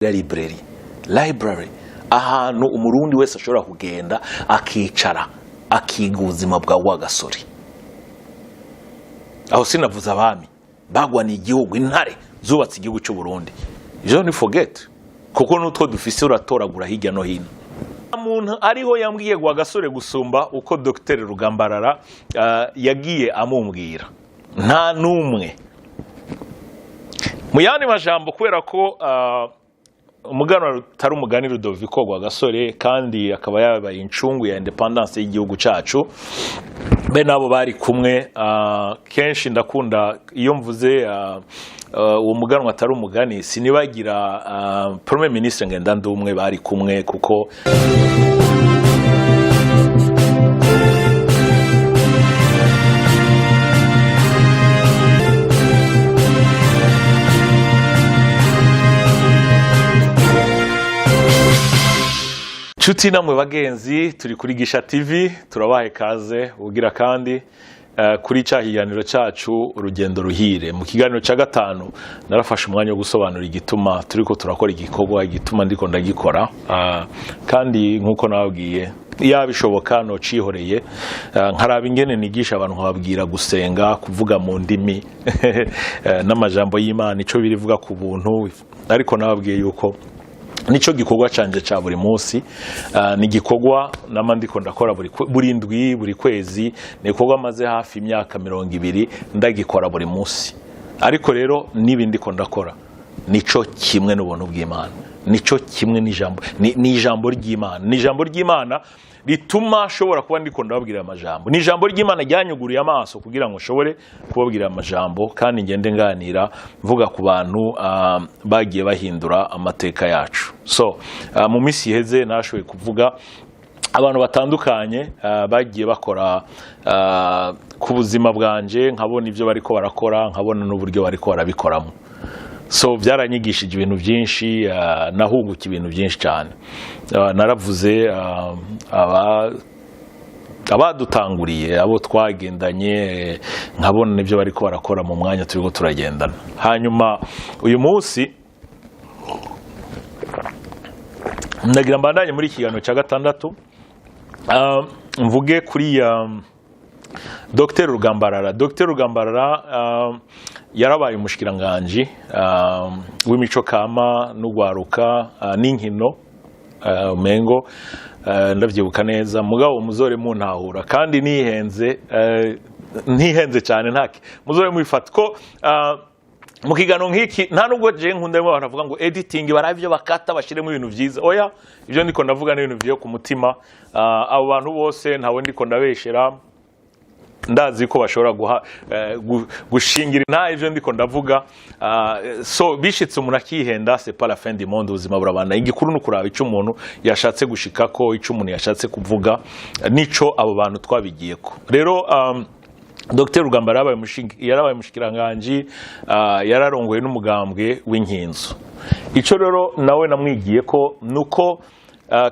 library ahantu umurundi wese ashobora kugenda akicara akiga ubuzima bwa wagasore. Aho sinavuza abami bagwaniye igihugu, intare zubatse igihugu cy'u Burundi. Don't forget kuko nutwo dufise uratoragura hirya no hino. Umuntu ariho yambwiye gwa gasore gusumba uko Dr. Rugambarara yagiye amumbwira. Nta numwe. Mu yandi majambo kubera ko umuganwa rutari umugani Rudoviko gwa gasore kandi akaba yabaye incungu ya independence y'igihugu cacu. Be nabo bari kumwe kenshi ndakunda iyo mvuze uwo muganwa atari umugani sinibagira Premier Ministre Ngendahayo bari kumwe kuko Chuti namwe bagenzi turi kuri Gisha TV turabahe kaze ugira kandi kuri cyahiyaniro cyacu urugendo ruhire. Mu kiganiro cya gatanu narafashe umwanya wo gusobanura igituma turiko turakora igikorwa, igituma ndiko ndagikora kandi nkuko nababwiye yabishoboka no cihoreye nkaraba ingene nigisha abantu babwira gusenga, kuvuga mu ndimi n'amajambo y'Imana ico birivuga ku buntu, ariko nababwiye yuko nico gikorwa canje ca buri munsi. Ni gikorwa namandiko ndakora buri ndwi buri kwezi, ni gikorwa maze hafi imyaka 20 ndagikora buri munsi. Ariko rero nibindi ko ndakora nico kimwe n'ubuntu bw'Imana, nico kimwe n'ijambo ni ijambo ry'Imana, ni ijambo ry'Imana rituma shobora kuba ndiko ndababwira amajambo, ni ijambo ry'Imana ryanyuguriye amaso kugira ngo shobore kubabwira amajambo kandi ngende nganira mvuga ku bantu bagiye bahindura amateka yacu. So mu misi iheze nashoboye kuvuga abantu batandukanye bagiye bakora ku buzima bwanje, nkabona ibyo bariko barakora, nkabona n'uburyo bariko barabikoramo. So byaranyigishije ibintu byinshi, nahunguka ibintu byinshi cyane. Naravuze abadutanguriye, abo twagendanye, nkabona n'ibyo bariko barakora mu mwanya turiko turagendana. Hanyuma uyu munsi ndagira mbandanye muri kiganiro cya gatandatu mvuge kuri Dr. Rugambarara. Dr. Rugambarara yarabaye umushikiranganje w'imico kama n'ugwaruka n'inkino mengo ndavyibuka neza, mugabo umuzore muntahura kandi ntihenze cyane ntake muzore mwifata ko mu kigano nk'iki nta nubwo je nkundemo abantu bavuga ngo editing baravyo bakata bashiremo ibintu vyiza. Oya, ivyo ndiko ndavuga n'ibintu vyo ku mutima. Abo bantu bose ntawe ndiko ndabeshera, ndazi ko bashobora gushingira nta ivyo ndiko ndavuga. So bishitse umuntu akihenda c'est pas la fin du monde, ubuzima burabana. Igikuru n'ukuraba ico umuntu yashatse gushikako, ico umuntu yashatse kuvuga, nico abo bantu twabigiyeko. Rero Dr. Rugambarara yarabaye mushikiranganje, yararongoye n'umugambwe w'inkinzo. Ico rero nawe namwigiye ko nuko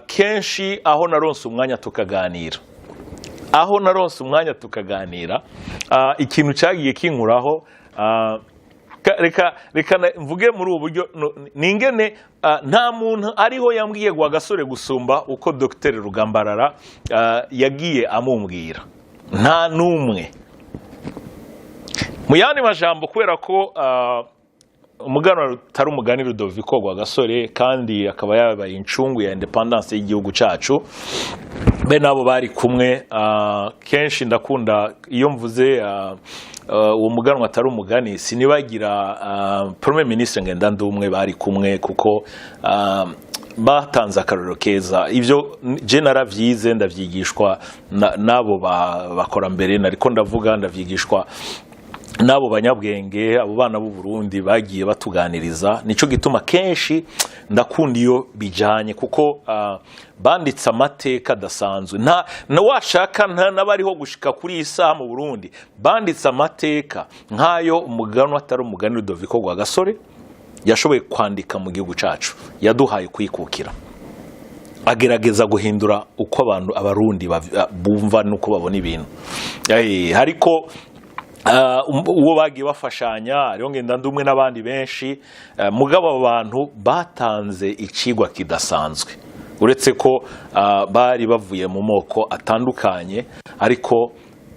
kenshi aho naronse umwanya tukaganira, ikintu cyagiye kinkuraho, reka mvuge muri ubu buryo ningene nta muntu ariho yambwiye gwa gasore gusumba uko Dr. Rugambarara yagiye amumbwira. Nta numwe. Mu yandi majambo kubera ko umuganwa rutari umugani Rudoviko gwa gasore kandi akaba yabaye incungu ya independence y'igihugu cacu. Be nabo bari kumwe kenshi ndakunda iyo mvuze uwo muganwa atari umugani sinibagira Premier Ministre Ngendahayo bari kumwe kuko batanze akarorero keza. Ivyo je naravyize ndavyigishwa nabo bakora mbere, nariko ndavuga ndavyigishwa nabo banyabwenge, abo bana b'u Burundi bagiye batuganiriza. Nico gituma kenshi ndakunda iyo bijanye kuko banditse amateka dasanzwe. Na washaka nabariho gushika kuri isaha mu Burundi banditse amateka nkayo umuganwa atari umugani Rudoviko gwa gasore yashoboye kwandika mu gihugu cacu, yaduhaye kwikukira, agerageza guhindura uko abarundi bumva nuko babona ibintu. Hariko uwo bagiye bafashanya ariyo Ngendandumwe n'abandi benshi mugabo abantu batanze icigwa kidasanzwe uretse ko bari bavuye mu moko atandukanye ariko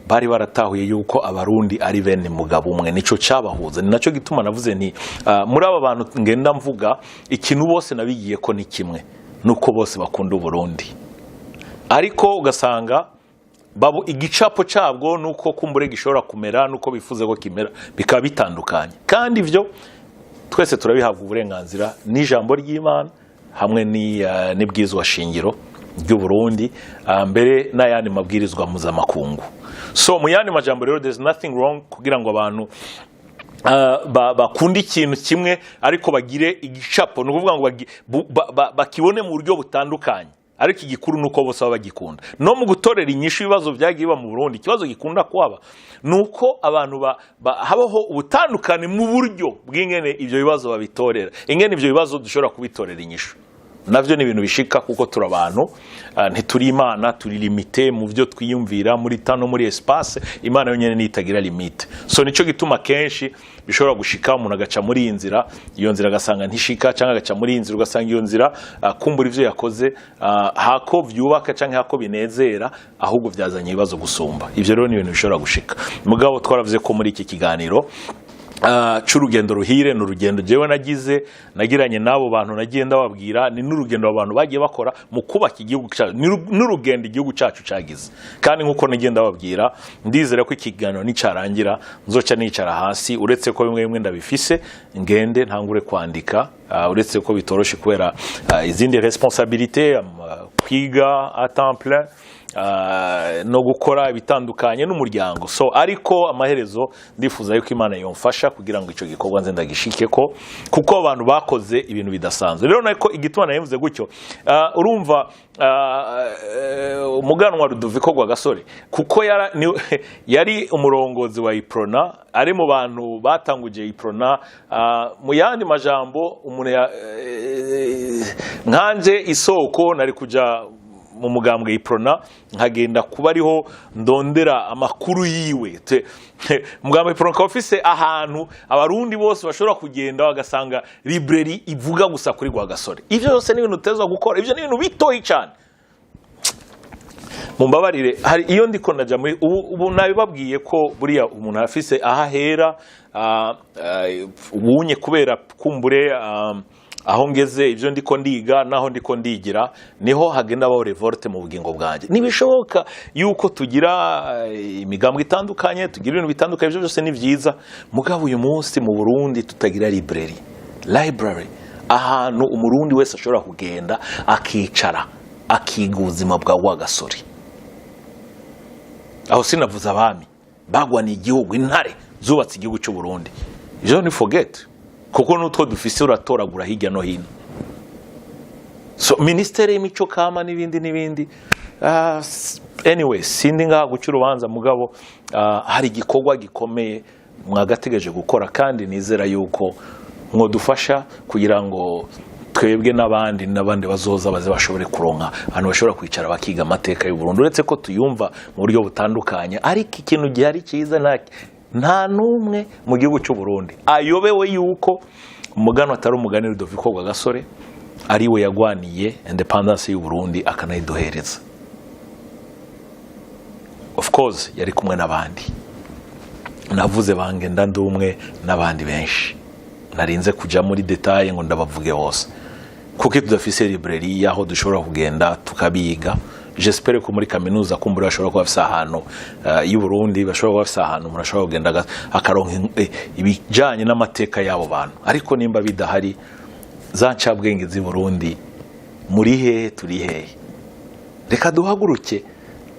bari baratahuye yuko abarundi ari bene mugabo umwe nico cabahuza ni naco gituma navuze nti muri aba bantu ngenda mvuga ikintu bose nabigiye ko ni kimwe nuko bose bakunda Burundi ariko ugasanga babo igicapo cabwo nuko kumbure gishobora kumera nuko bifuze ko kimera bikaba bitandukanye kandi ivyo twese turabihabwa uburenganzira n'ijambo ry'Imana hamwe n'ibwizwa shingiro ry'u Burundi mbere n'ayandi mabwirizwa mpuzamakungu so mu yandi majambo rero there's nothing wrong kugira ngo abantu bakunda ikintu kimwe ariko bagire igicapo no kuvuga ngo bakibone mu buryo butandukanye ariko igikuru nuko bose bagikunda no mu gutorera inyishu ibibazo byagiye mu Burundi ikibazo gikunda kwaba nuko abantu habaho ubutandukane mu buryo bw'ingene ivyo bibazo babitorera ingene ivyo bibazo dushobora kubitorera inyishu navyo ni ibintu bishika kuko turi abantu ntituri Imana turi limite mu byo twiyumvira muri tano muri espace Imana yonyene nitagira limite so nico gituma kenshi bishobora gushika umuntu agaca muri inzira iyo nzira gasanga ntishika cyangwa agaca muri inzira ugasanga iyo nzira kumbura ivyo yakoze hako vyubaka cyangwa hako binezera ahubwo byazanye ibibazo gusumba ivyo rero ni ibintu bishobora gushika mugabo twaravuze ko muri iki kiganiro c'urugendo ruhire n'urugendo jewe nagiranye nabo bantu nagiye ndababwira ni n'urugendo abantu bagiye bakora mu kubaka igihugu cyacu n'urugendo igihugu cyacu cagize kandi nkuko nagiye ndababwira ndizera ko ikiganiro nicarangira nzoca nicara hasi uretse ko bimwe ndabifise ngende ntangure kwandika uretse ko bitoroshe kubera izindi responsabilité kwiga à temps plein no gukora ibitandukanye n'umuryango so ariko amaherezo ndifuza yuko Imana yomfasha kugira ngo ico gikorwa nze ndagishikeko kuko abantu bakoze ibintu bidasanzwe rero nako igituma nayivuze gutyo urumva umuganwa Rudoviko gwa Gasore kuko yari umurongozi wa Iprona ari mu bantu batanguje Iprona mu yandi majambo umuntu nkanje isoko nari kuja mu mugambwe Iprona nkagenda kuba ariho ndondera amakuru yiwe mugambwe Iprona ka office ahantu abarundi bose bashobora kugenda bagasanga library ivuga gusa kuri gwa Gasore ivyo byose ni ibintu tezwa gukora ivyo ni ibintu bitoyi cyane mumbabarire hari iyo ndiko naja muri ubu nabibabwiye ko buriya umuntu afise ahahera ubunye kubera kumbure aho ngeze ivyo ndiko ndiga naho ndiko ndigira niho hagenda baho revolte mu bugingo bwanje nibishoboka yuko tugira imigambwe itandukanye tugira ibintu bitandukanye ivyo byose ni vyiza mugabo uyu munsi mu Burundi tutagira library ahantu umurundi wese ashobora kugenda akicara akiga ubuzima bwa Gasore aho sinavuza abami bagwaniye igihugu intare zubatse igihugu cy'u Burundi ivyo ni forget kuko nutwo dufise uratoragura hirya no hino so Ministre y'imico kama n'ibindi anyway sindi ngaha guca urubanza mugabo hari igikorwa gikomeye mwagategereje gukora kandi nizera yuko mwadufasha kugira ngo twebwe n'abandi bazoza baze bashobore kuronka abantu bashobora kwicara bakiga amateka y'u Burundi uretse ko tuyumva mu buryo butandukanye ariko ikintu gihari cyiza nta numwe mu gihugu cy'u Burundi ayobewe yuko umugano atari umugani Rudoviko gwa Gasore ari we yagwaniye independence y'u Burundi akanayiduhereza of course yari kumwe n'abandi navuze Ngendandumwe n'abandi benshi narinze kuja muri detail ngo ndabavuge bose kuko tudafise library yaho dushobora kugenda tukabiga j'espère ko muri kaminuza kumbura bashobora kuba bafise ahantu y'u Burundi bashobora kuba bafise ahantu umuntu ashobora kugenda akaronka ibijanye n'amateka y'abo bantu ariko nimba bidahari za ncabwenge z'i Burundi muri hehe turi hehe reka duhaguruke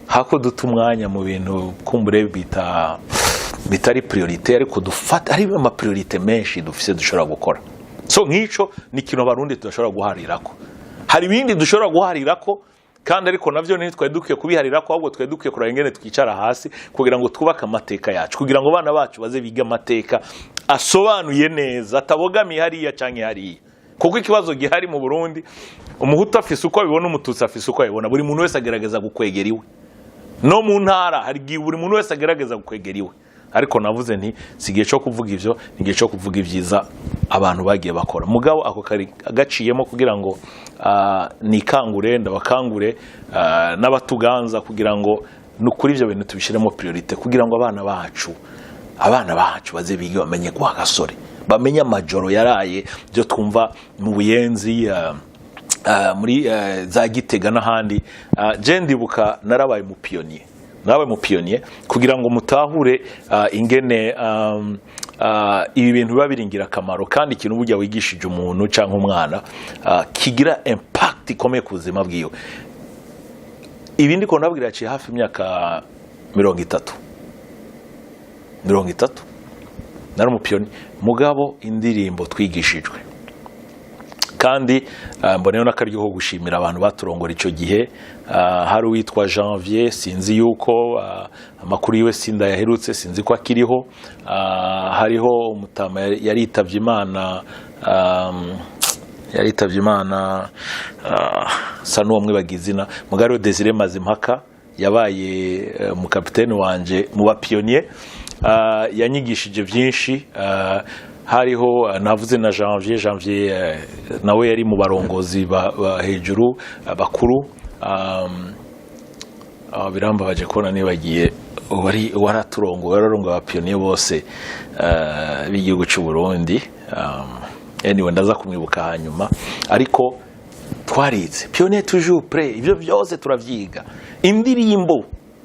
hako dutumwanya mu bintu kumbure bitari priorité ariko dufata ari ama priorité menshi dufise dushobora gukora so nk'ico ni kino barundi tudashobora guharirako hari ibindi dushobora guharirako kandi ariko navyo ni twari dukwiye kubiharira ko ahubwo twari dukwiye kuraba ingene twicara hasi kugira ngo twubake amateka yacu kugira ngo abana bacu baze biga amateka asobanuye neza atabogamiye hariya canke hariya kuko ikibazo gihari mu Burundi umuhutu afise uko abibona umututsi afise uko abibona buri muntu wese agerageza gukwegera iwe no mu ntara hari buri muntu wese agerageza gukwegera iwe ariko navuze nti sigiye cyo kuvuga ivyo, ngiye cyo kuvuga ivyiza abantu bagiye bakora. Mugabo ako kari agaciyemo kugira ngo nikangure ndabakangure n'abatuganza kugira ngo nukuri ivyo bintu tubishiremo priorite kugira ngo abana bacu baze bige bamenye kwa gasore, bamenye amajoro yaraye byo twumva mu Buyenzi muri za Gitega n'ahandi. Je ndibuka narabaye mu pionnier kugira ngo mutahure ingene ibi bintu biba biringira akamaro, kandi ikintu burya wigishije umuntu cyangwa umwana kigira impact ikomeye ku buzima bwiwe. Ibi ndiko nabwira yaciye hafi imyaka 30 nari umupiyoni. Mugabo indirimbo twigishijwe, kandi mboneyo n'akaryoho gushimira abantu baturongora icyo gihe. Hari uwitwa Janvier, sinzi yuko amakuru yiwe sinda yaherutse, sinzi ko akiriho. Hariho umutama yaritavye Imana sa n'uwo mwibagizina mugari Desire Mazimpaka yabaye mu kapiteni wanje mu bapionnier. Yanyigishije byinshi. Hariho navuze na Janvier nawe yari mu barongozi hejuru bakuru. Birambabaje kubona nibagiye wararongoye abapionnier bose b'igihugu cy'u Burundi. Anyway, ndaza kumwibuka hanyuma, ariko twarize pionnier toujours prêt, ibyo byose turavyiga.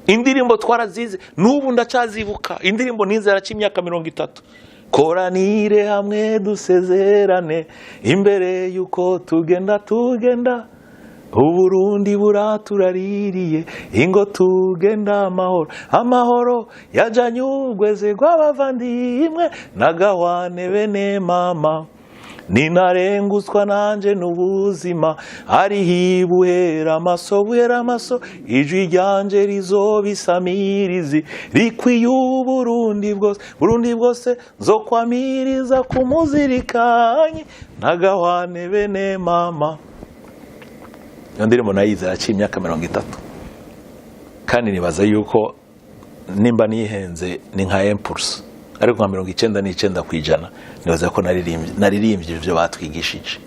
Indirimbo twarazize n'ubu ndacazibuka. Indirimbo nizera cy'imyaka 30. Koranire hamwe dusezerane imbere yuko tugenda Uburundi buraturaririye ingo tugenda amahoro yajanye ugweze gw'abavandimwe nagahwane bene mama. Ninarenguswa nanje n'ubuzima ari hibuhera amaso ijwi ryanje rizobisamirizi rikwiye Burundi bwose nzokwamiriza kumuzirikanye nagahwane bene mama. Ndirimbo nayize yaciye imyaka 30, kandi nibaza yuko nimba nihenze ni nka 1%, ariko nka 99% nibaza ko naririmbye ibyo batwigishije.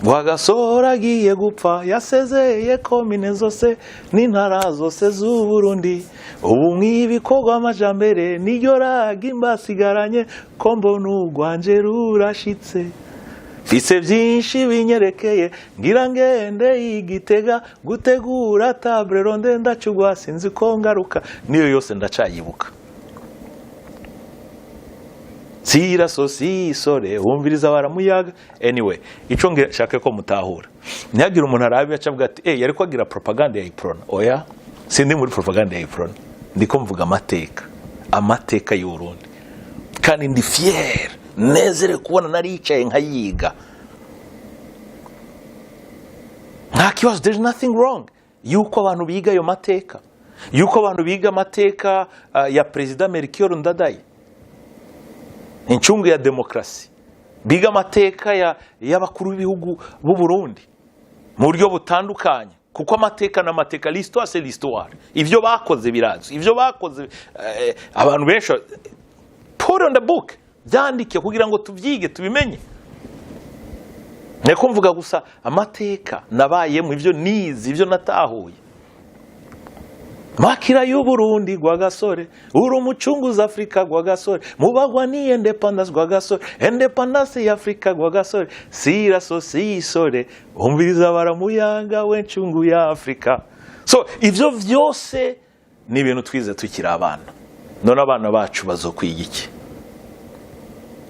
Wagasora agiye gupfa yasezeye komine zose n'intara zose z'u Burundi, ubu mwibikorwa amajambere niryo ragimba sigaranye ko mbona urwanje rurashitse. Fise byinshi binyerekeye ngira ngende Igitega gutegura table ronde ndacugwa sinzi ko ngaruka, niyo yose ndacayibuka. Sisore wumviriza baramuyaga. Anyway, ico ngishaka ko mutahura, ntiyagira umuntu arabi acavuga ati yari kwagira propaganda ya Iprona. Oya, sindi muri propaganda ya Iprona, ndiko mvuga amateka y'u Burundi, kandi ndi fier nezere kubona naricaye nkayiga nta kibazo. There's nothing wrong yuko abantu biga ayo mateka, yuko abantu biga amateka ya President Melchior Ndadaye, incungu ya demokrasi, biga amateka y'abakuru b'ibihugu b'u Burundi mu buryo butandukanye, kuko amateka n'amateka, l'histoire c'est l'histoire. Ivyo bakoze birazo, ivyo bakoze abantu benshi put on the book, byandike kugira ngo tuvyige tubimenye. Neko mvuga gusa amateka nabaye mu ivyo nizi, ivyo natahuye. Makira y'u Burundi gwa gasore, uri umucunguza Afrika gwa gasore, mubagwa ni independence gwa gasore, independence ya Afrika gwa gasore, sisore umviriza baramuyaga we ncungu ya Afrika. So ivyo vyose ni ibintu twize tukiri abana, none abana bacu bazokwiga iki?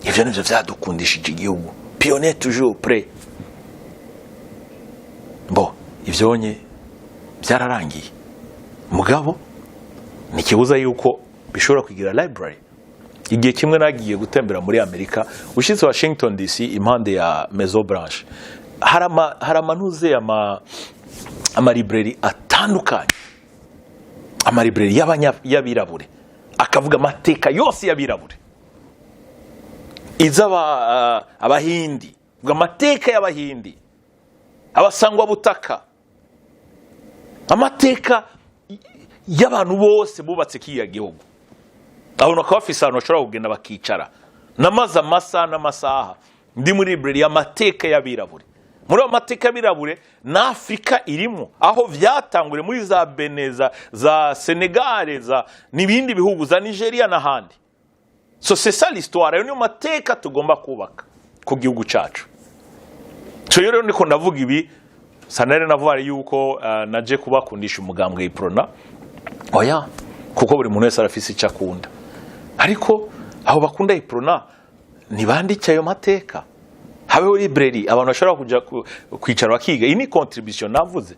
Ivyo nivyo vyadukundishije igihugu. Pionnier toujours prêt. Ivyonye byararangiye. Mugabo nikibuza yuko bishobora kugira library. Igihe kimwe nagiye gutembera muri Amerika, ushitse Washington DC impande ya Maison Blanche, haramanuze ama library atandukanye, ama library y'abirabure, akavuga amateka yose y'abirabure, izaba abahindi, amateka y'abahindi, abasangwa butaka, amateka y'abantu bose bubatse kiya gihugu. aho no kafisa no shora kugenda bakicara namaze amasaha n'amasaha ndi muri library y'amateka y'abirabure muri amateka y'abirabure na Afrika irimo aho vyatangure muri za Beneza za Senegal za nibindi bihugu za Nigeria n'ahandi. So c'est ça l'histoire, yo niyo mateka tugomba kubaka ku gihugu cacu. So rero niko ndavuga ibi sanere navuga yuko naje kubakundisha umugambwe iprona oya kuko buri muntu wese arafise icakunda ariko aho bakunda iprona nibandike ayo mateka habeho library abantu bashobora kuja kwicara bakiga. Iyi ni contribution navuze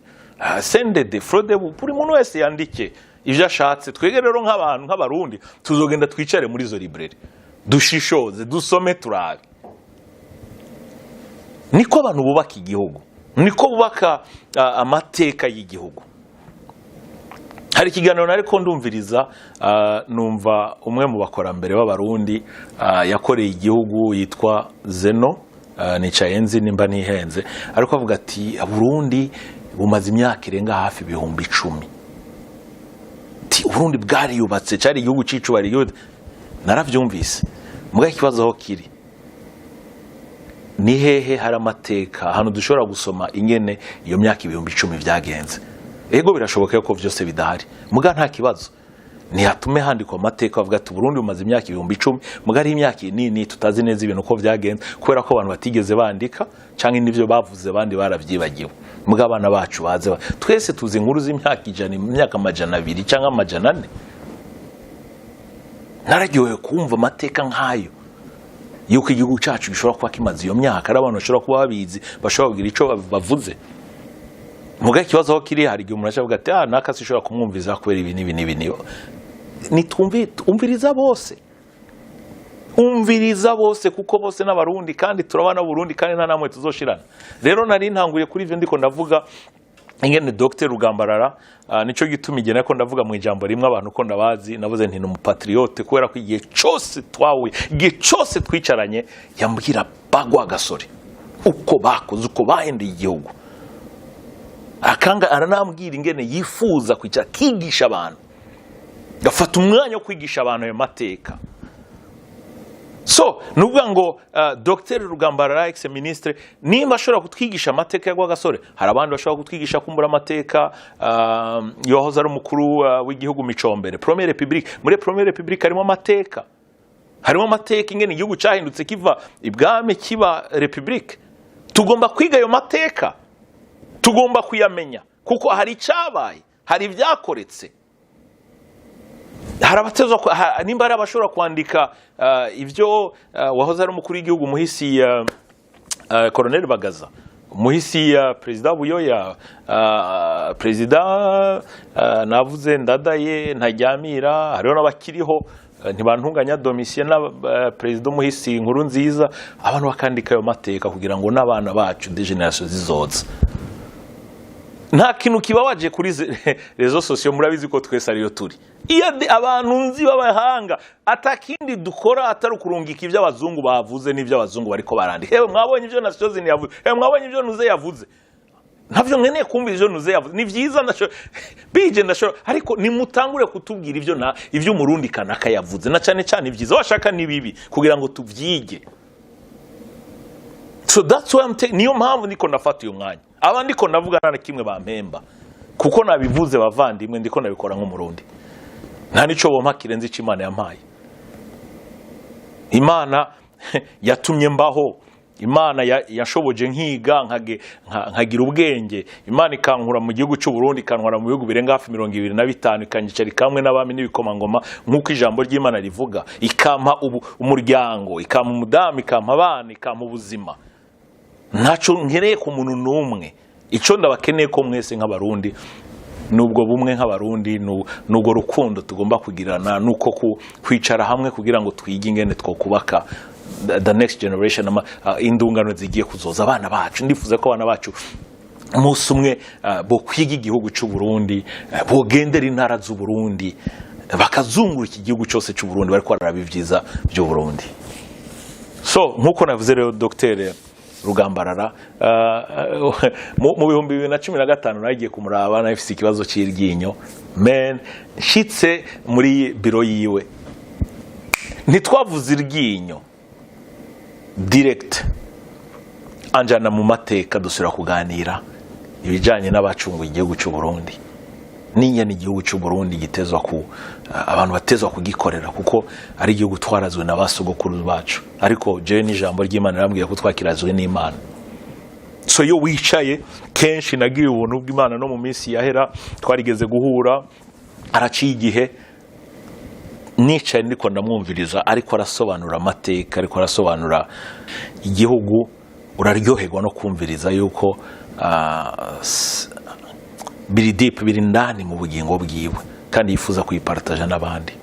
sende de fraude buri muntu wese yandike ivyo ashatse. Twege rero nk'abantu nk'abarundi tuzogenda twicare muri zo library dushishoze dusome turabe. Niko abantu bubaka igihugu, niko bubaka amateka y'igihugu. Hari ikiganiro nariko ndumviriza numva umwe mu bakorambere b'abarundi yakoreye igihugu yitwa Zeno nicaye nzi nimba nihenze ariko avuga ati Burundi bumaze imyaka irenga hafi 10,000. Burundi bwari yubatse cyari igihugu cicu bari yude naravyumvise muga ikibazo aho kiri ni hehe hari amateka hano dushobora gusoma ingene iyo myaka 10,000 vyagenze. Ego birashoboka ko vyose bidahari muga nta kibazo ni hatume handikwa amateka bavuga ati Burundi bumaze imyaka 10,000 muga ari imyaka nini tutazi neza ibintu ko vyagenze kubera ko abantu batigeze bandika canke nivyo bavuze bandi baravyibagiwe muga abana bacu baze twese tuzi inkuru z'imyaka 100 imyaka 200 canke 400. Nararyoye kumva amateka nkayo yuko igihugu cacu gishobora kuba kimaze iyo myaka ari abantu bashobora kuba babizi bashobora kugira ico bavuze muga ikibazo aho kiri hari igihe umuntu ashavuga ati nakasi ishobora kumwumviza kubera ibi nibi umviriza bose umviriza bose kuko bose n'abarundi kandi turabana Burundi kandi nta namwe tuzoshirana. Rero nari ntanguye kuri ivyo ndiko ndavuga ingene Dr Rugambarara nico gituma igena ko ndavuga mu ijambo rimwe abantu ko ndabazi navuze nti n'umupatriote kubera ko igihe cyose twawe igihe cyose twicaranye yambwira bagwa gasore uko bakoze uko bahendeye igihugu akanga aranambwira ingene yifuza kwicara kigisha abantu gafata umwanya wo kwigisha abantu ayo mateka. So nuvuga ngo Dr Rugambarara ex ministre nimba ashobora kutwigisha amateka ya Gasore hari abandi bashobora kutwigisha kumbura amateka yohoza ari umukuru w'igihugu Micombere Première République. Muri Première République harimo amateka ingene igihugu cyahindutse kiva ibwami kiba République. Tugomba kwiga ayo mateka tugomba kuyamenya kuko hari icabaye hari ibyakoretse harabatezo nimba ari abashobora kwandika ivyo wahoza ari umukuru w'igihugu muhisi Colonel Bagaza muhisi President Buyoya President navuze Ndadaye Ntajyamira hariho n'abakiriho ntibantunganya Domitien na President muhisi Nkuru Nziza abantu bakandika ayo mateka kugira ngo n'abana bacu de generation zizoza. Nta kintu kibawaje kuri rezo sosiyo murabizi ko twese ariyo turi iyo abantu nzi babahanga atakindi dukora atari kurungika ivyo abazungu bavuze n'ivyo abazungu bariko barandika. Hewe mwabonye ivyo Nasozi yavuze, hewe mwabonye ivyo Nuze yavuze, ntavyo nkeneye kumva ivyo Nuze yavuze. Ni vyiza ndasho bije ndasho ariko nimutangure kutubwira ivyo umurundi kanaka yavuze na cyane cyane vyiza washaka ni bibi kugira ngo tuvyige. So that's why niyo mpamvu niko nafata uyu mwanya abandi ko navuga na kimwe bampemba kuko nabivuze bavandimwe ndiko nabikora nk'umurundi nta nico bompa kirenze icimana yampaye. Imana yatumye mbaho, Imana yashoboje nkiga nkagira ubwenge, Imana ikankura mu gihugu cy'u Burundi ikanwara mu bihugu birenga hafi 25 ikanyicara kamwe n'abami n'ibikomangoma nk'uko ijambo ry'Imana rivuga, ikampa umuryango, ikampa umudamu, ikampa abana, ikampa ubuzima. Ntaco nkereye ku muntu numwe, ico ndabakeneye ko mwese nk'abarundi nubwo bumwe nk'abarundi nubwo rukundo tugomba kugirana nuko kwicara hamwe kugira ngo twige ingene twokubaka the next generation indungano zigiye kuzoza abana bacu. Ndifuza ko abana bacu umunsi umwe bo kwiga igihugu cy'u Burundi, bo gendera intara z'u Burundi, bakazungura iki gihugu cyose cy'u Burundi bari kwarara bivyiza by'u Burundi. So nkuko navuze rero Dr Rugambarara mu 2015 nagiye kumuraba nafise ikibazo cy'iryinyo men shitse muri biro yiwe ntitwavuze iryinyo direct anjana mu mateka dusura kuganira ibijanye n'abacunguye igihugu cy'u Burundi ninya n'igihugu cy'u Burundi gitezwa ku abantu batezwa kugikorera kuko ari igihugu twarazwe n'abasogokuru bacu ariko je n'ijambo ry'Imana rambwiye ko twakirazwe n'Imana. So yo wicaye kenshi nagiye ubuntu bw'Imana no mu minsi yahera twarigeze guhura araciye igihe nicaye ndiko ndamwumviriza ariko arasobanura amateka ariko arasobanura igihugu uraryoherwa no kumviriza yuko biri deep biri ndani mu bugingo bwiwe kandi yifuza kuyipartaja n'abandi.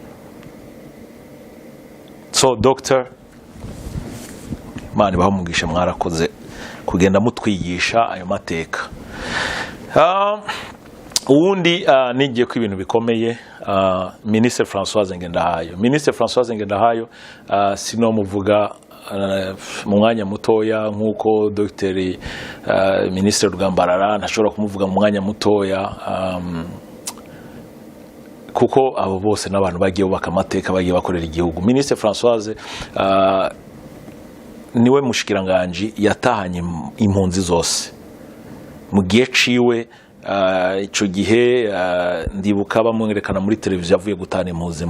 So doctor mani bamugisha mwarakoze kugenda mutwigisha ayo mateka. Uwundi nigiye ko ibintu bikomeye Ministre Françoise Ngendahayo. Ministre Françoise Ngendahayo sinomuvuga mu mwanya mutoya nkuko Dr. Ministre Rugambarara ntashobora kumuvuga mu mwanya mutoya kuko abo bose n'abantu bagiye bubaka amateka bagiye bakorera igihugu. Ministre Françoise niwe mushikiranganje yatahanye impunzi zose mu gihe ciwe. Ico gihe ndibuka bamwerekana muri televiziyo avuye gutana impunzi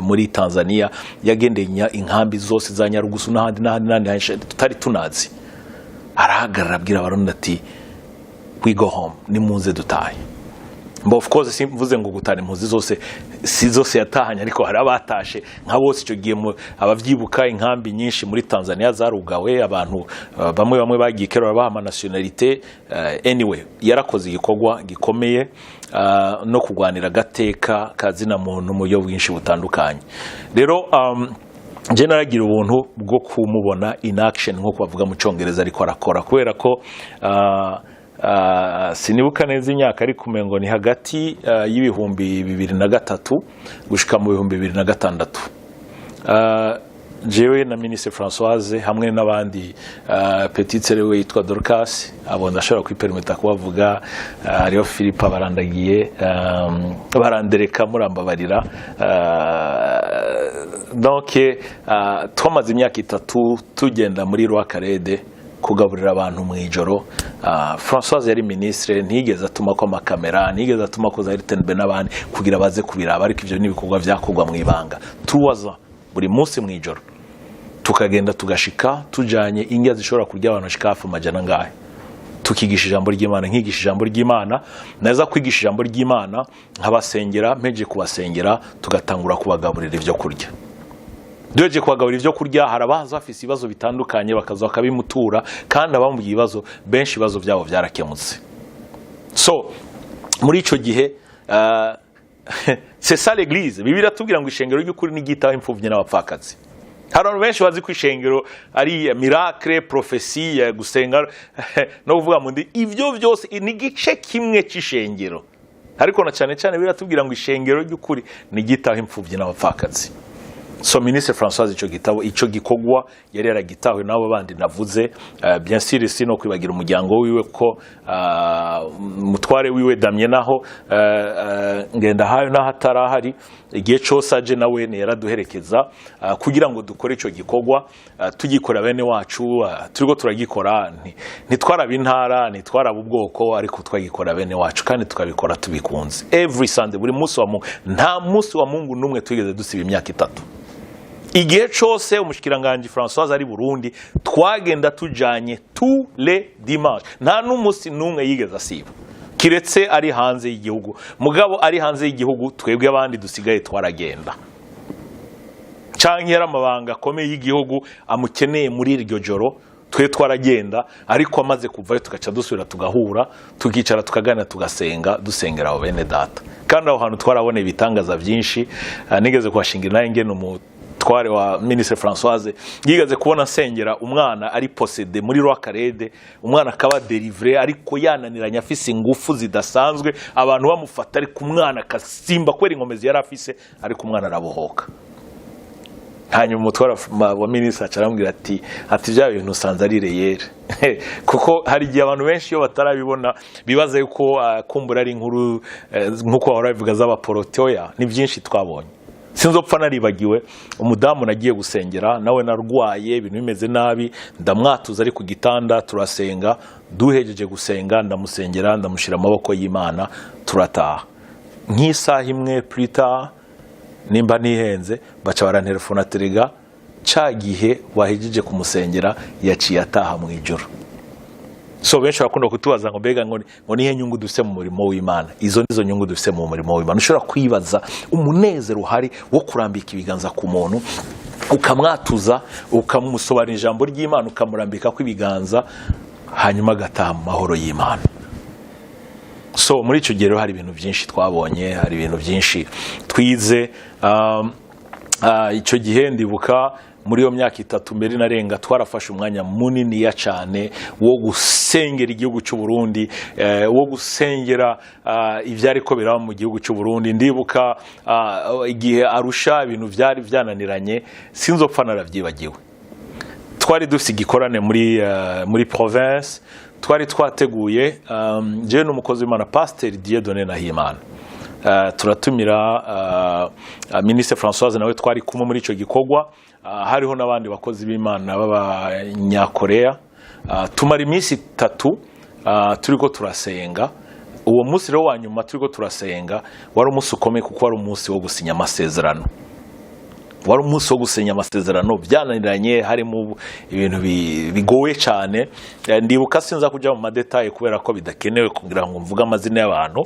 muri Tanzania yagendeye inkambi zose za Nyarugusu n'ahandi tutari tunazi arahagarara abwira abarundi ati we go home ni munze dutaye. But of course simvuze ngo gutana impunzi zose si zose yatahanye ariko hari abatashe nka bose ico gihe abavyibuka inkambi nyinshi muri Tanzania zarugawe abantu bamwe bagiye kerora bahama nationalité. Anyway yarakoze igikorwa gikomeye no kugwanira gateka kazina muntu mu yo bwinshi butandukanye. Rero je naragira ubuntu bwo kumubona in action nko bavuga mu Congereza ariko arakora kubera ko sinibuka neza imyaka ari kumengo ni hagati y'ibihumbi 2003 gushika mu 2006. Jewe na Ministre Françoise hamwe n'abandi petite sœur yitwa Dorcas abo ndashobora kwipermita kubavuga ariyo Philippe barandagiye barandereka murambabarira. Donc twamaze imyaka 3 tugenda muri Rwakarede kugaburira abantu mu ijoro. Françoise yari ministre ntigeze atuma ko amakamera ntigeze atuma ko za RTNB n'abandi kugira baze kubiraba ariko ivyo nibikorwa byakogwa mu ibanga. Tuwaza buri munsi mu ijoro tukagenda tugashika tujanye indya zishobora kurya abantu shikafu majana ngahe tukigisha ijambo ry'Imana nkigisha ijambo ry'Imana naza kwigisha ijambo ry'Imana nkabasengera mpeje kubasengera tugatangura kubagaburira ivyo kurya. Doje kwagaburira ivyo kurya harabaza afise ibibazo bitandukanye bakaza bakabimutura kandi abamugiye ibibazo benshi ibibazo byabo byarakemutse. So muri ico gihe c'est ça l'église. Bibira tubwira ngo ishengero ry'ukuri n'igitaho imfuvye n'abapfakazi. Hari benshi bazi ko ishengero ari miracle prophecy gusenga no kuvuga mundi ivyo byose ni gice kimwe c'ishengero ariko na cyane cyane bibira tubwira ngo ishengero ry'ukuri n'igitaho imfuvye n'abapfakazi. So Ministre Françoise ico gikogwa yari yaragitawe nabo bandi navuze bien sûr sino kwibagira umuryango wiwe ko mutware wiwe Damien naho Ngendahayo naho atarahari igihe cyose aje nawe ne yaraduherekeza kugira ngo dukore ico gikogwa tugikora bene wacu turiko turagikora ntitwaraba intara ntitwaraba ubwoko ariko twagikora bene wacu kandi tukabikora tubikunze. Every Sunday buri munsi nta munsi wa Mungu numwe twigeze dusiba imyaka 3. Igihe cyose umushikiranganje Françoise ari Burundi twagenda tujanye tous les dimanches nta n'umunsi numwe yigeze asiba kiretse ari hanze y'igihugu. Mugabo ari hanze y'igihugu twebwe abandi dusigaye twaragenda canke yaramabanga komeye y'igihugu amukeneye muri iryo joro twe twaragenda ariko amaze kuvayo tugaca dusubira tugahura tukicara tukagana tugasenga dusengera abo bene data kandi aho hantu twarabone ibitangaza byinshi. Nigeze kwashingira naye ngene tware wa Ministre Françoise yigaze kubona sengera umwana ari possédé muri Rwakarede umwana akaba délivrer ariko yananiranya afise ingufu zidasanzwe abantu bamufata ariko umwana kasimba kwera inkomezi yari afise ariko umwana arabohoka. Hanyuma umutwara wa Ministre acarambwira ati bya bintu usanze ari reyere kuko hari igihe abantu benshi yo batarabibona bibaza yuko kumbura ari inkuru nkuko barabivuga z'abaporotoya ni byinshi twabonye. sinzopfa naribagiwe umudamu nagiye gusengera nawe narwaye ibintu bimeze nabi ndamwatuza ari ku gitanda turasenga duhejeje gusenga ndamusengera ndamushira amaboko y'Imana turataha nk'isaha imwe plita nimba nihenze baca barantelefona terega ca gihe wahejeje kumusengera yaciye ataha mu ijoro. So benshi bakunda kutubaza ngo mbega ngo nihe nyungu dufite mu murimo w'Imana. Izo nizo nyungu dufite mu murimo w'Imana. Ushobora kwibaza umunezero uhari wo kurambika ibiganza ku muntu ukamwatuza ukamusobanurira ijambo ry'Imana ukamurambika ko ibiganza hanyuma agataha mu mahoro y'Imana. So muri icyo gihe hari ibintu byinshi twabonye, hari ibintu byinshi twize. Icyo gihe ndibuka muri yo myaka 3 mbere narenga twarafashe umwanya munini ya cyane wo gusengera igihugu cy'u Burundi, wo gusengera ivyari ko biraba mu gihugu cy'u Burundi. Ndibuka igihe Arusha ibintu byari byananiranye sinzopfa naravyibagiwe. Twari dufite igikorane muri province, twari twateguye je n'umukozi w'Imana Pasteur Dieudonné Nahimana. Turatumira Ministre Françoise nawe twari kumwe muri ico gikorwa. Hariho n'abandi bakozi b'Imana b'abanyakorea. Tumara iminsi 3 turiko turasenga. Uwo munsi rero wanyuma turiko turasenga wari umunsi ukomeye kuko wari umunsi wo gusinya amasezerano. Wari umunsi wo gusinya amasezerano byananiranye, harimo ibintu bigoye cyane. Ndibuka sinza kuja mu madetaye kubera ko bidakenewe kugira ngo mvuga amazina y'abantu.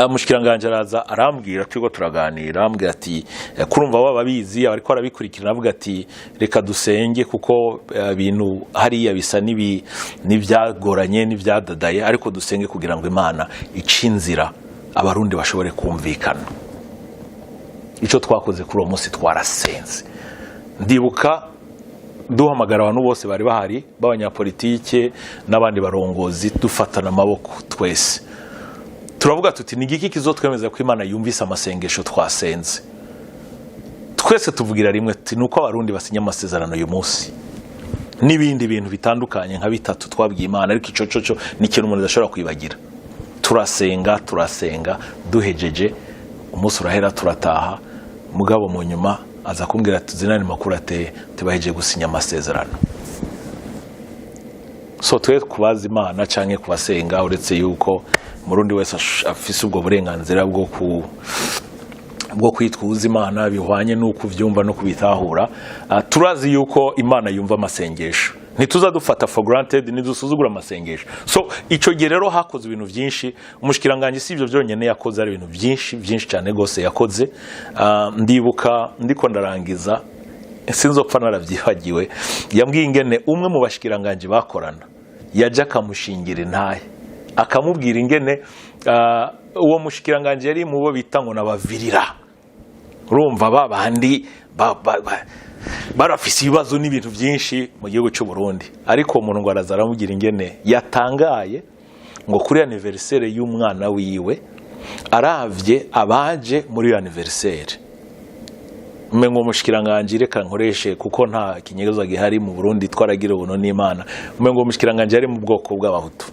Mushikiranganje araza arambwira turiko turaganira, arambwira ati kurumva babizi ariko arabikurikirana, avuga ati reka dusenge kuko ibintu hariya bisa n'ibyagoranye n'ibyadadaye, ariko dusenge kugira ngo Imana icinzira abarundi bashobore kumvikana. Ico twakoze kuri uwo munsi twarasenze. Ndibuka duhamagara abantu bose bari bahari b'abanyapolitike n'abandi barongozi dufatana amaboko twese. Turavuga tuti ni giki kizotwemeza ko Imana yumvise amasengesho twasenze. Twese tuvugira rimwe ati nuko abarundi basinya amasezerano uyu munsi. N'ibindi bintu bitandukanye nka 3 twabwiye Imana, ariko ico ni ikintu umuntu adashobora kwibagira. Turasenga duhejeje umunsi urahera turataha. Mugabo mu nyuma aza kumbwira ati zinani makuru ateye tubaheje gusinya amasezerano. So twe kubaza Imana canke kubasenga uretse yuko murundi wese afise ubwo burenganzira bwo kwitwuza Imana bihwanye nuko vyumva no kubitahura. Turazi yuko Imana yumva amasengesho, ntituza dufata for granted, nidusuzugura amasengesho. So ico gihe rero hakoze ibintu byinshi. Umushikiranganje si ivyo byonyene yakoze, ari ibintu byinshi cyane gose yakoze. Ndibuka ndiko ndarangiza sinzopfa naravyibagiwe, yambwiye ingene umwe mu bashikiranganje bakorana yaje akamushingira intahe akamubwira ingene uwo mushikiranganje yari mu bo bita ngo nabavirira. Urumva babandi barafise ibibazo n'ibintu byinshi mu gihugu cy'u Burundi, ariko umuntu ngo araza aramubwira ingene yatangaye ngo kuri anniversaire y'umwana wiwe aravye abaje muri anniversaire. Umengo mushikiranganje reka nkoreshe kuko nta kinyegezo gihari mu Burundi twaragira ubuno n'Imana. Umengo mushikiranganje ari mu bwoko bw'abahutu,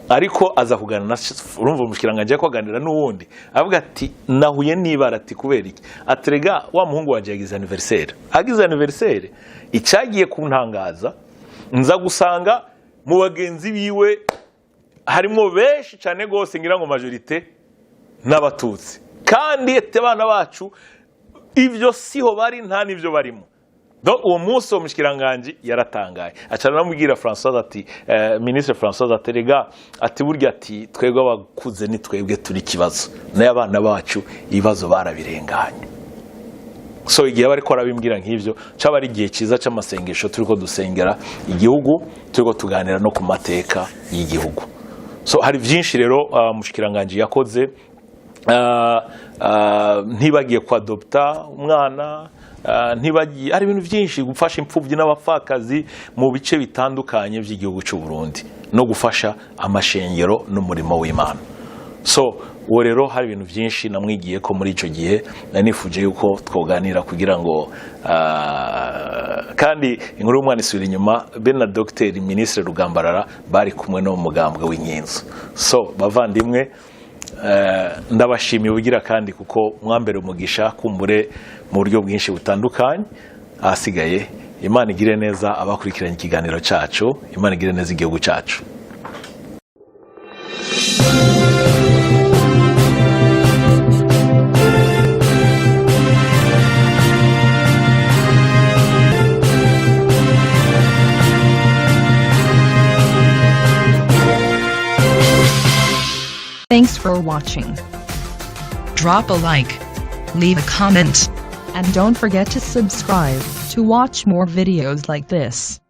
ariko aza kugana na urumva mushikiranganje yakoganira n'uwundi avuga ati nahuye nibara ati kubera iki atrega wa muhungu waje yagize anniversaire icagiye kuntangaza nza gusanga mu bagenzi biwe harimo benshi cyane gose ngira ngo majorite n'abatutsi, kandi abana bacu ivyo siho bari nta nivyo barimo. Uwo munsi wo mushikiranganje yaratangaye acana namubwira Françoise ati Ministre Françoise aterega ati burya ati twebwe abakuze ni twebwe turi kibazo n'abana bacu ibibazo barabirenganye. So igihe bari ko arabimbwira nk'ivyo caba ari igihe ciza c'amasengesho turiko dusengera igihugu, turiko tuganira no ku mateka y'igihugu. So hari byinshi rero mushikiranganje yakoze. Ntibagiye kwa adopta umwana, ntibagiye ari ibintu byinshi, gufasha impfuvyi n'abapfakazi mu bice bitandukanye by'igihugu cy'u Burundi no gufasha amashengero n'umurimo w'Imana. So uwo rero hari ibintu byinshi namwigiye ko muri ico gihe nanifuje yuko twoganira kugira ngo kandi inkuru y'umwana isubira inyuma. Ben na Dr Ministre Rugambarara bari kumwe no mu mugambwe w'Inkinzo. So bavandimwe ndabashimiye ubugira kandi kuko mwambere umugisha kumbure mu buryo bwinshi butandukanye. Ahasigaye Imana igire neza abakurikiranye ikiganiro cyacu, Imana igire neza igihugu cyacu. Thanks for watching. Drop a like, leave a comment, and don't forget to subscribe to watch more videos like this.